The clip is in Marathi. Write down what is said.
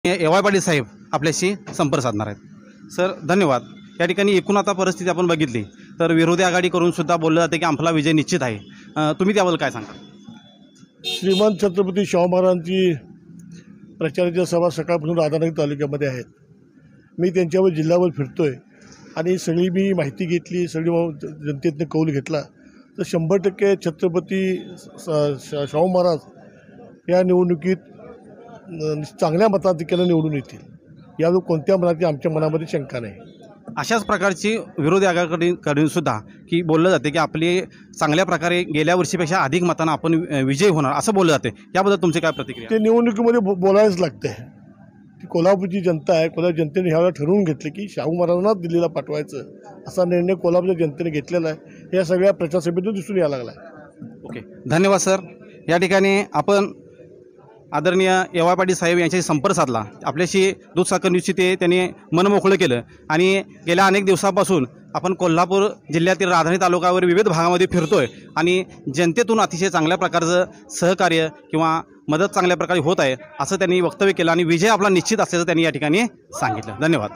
ए.वाय. पाटील साहेब आपल्याशी संपर्क साधणार आहेत। सर धन्यवाद। या ठिकाणी एकूण आता परिस्थिती आपण बघितली तर विरोधी आघाडी करून सुद्धा बोललं जाते की आपला विजय निश्चित आहे। तुम्ही त्याबद्दल काय सांगा? श्रीमंत छत्रपती शाहू महाराजांची प्रचाराच्या सभा सकाळपासून राधानगरी तालुक्यामध्ये आहेत। मी त्यांच्यावर जिल्ह्यावर फिरतोय आणि सगळी मी माहिती घेतली, सगळी जनतेतनं कौल घेतला तर 100% छत्रपती शाहू महाराज या निवडणुकीत चांगल्या मताधिक्याने निवडून येतील, यावर कोणत्या मनाची आमच्या मनामध्ये शंका नाही। अशाच प्रकारची विरोधी आघाडीकडून सुद्धा की बोललं जाते की आपली चांगल्या प्रकारे गेल्या वर्षीपेक्षा अधिक मतांना आपण विजयी होणार असं बोललं जाते, याबद्दल तुमची काय प्रतिक्रिया? ते निवडणुकीमध्ये बोलायच लागते की कोल्हापूरची जनता आहे, कोल्हापूर जनतेने ह्यावेळेला ठरवून घेतले की शाहू महाराजांनाच दिल्लीला पाठवायचं असा निर्णय कोल्हापूरच्या जनतेने घेतलेला आहे। या सगळ्या प्रचारसभेतून दिसून यायला लागला आहे। ओके, धन्यवाद सर। या ठिकाणी आपण आदरणीय ए.वाय. पाटील साहेब यांच्याशी संपर्क साधला। आपल्याशी दूधसागर न्यूजची त्यांनी मन मोकळं केलं आणि गेल्या अनेक दिवसापासून आपण कोल्हापूर जिल्ह्यातील राधानगरी तालुक्यावर विविध भागामध्ये फिरतोय आणि जनतेतून अतिशय चांगल्या प्रकारचं सहकार्य किंवा मदत चांगल्या प्रकारे होत आहे असं त्यांनी वक्तव्य केलं आणि विजय आपला निश्चित असल्याचं त्यांनी या ठिकाणी सांगितलं। धन्यवाद।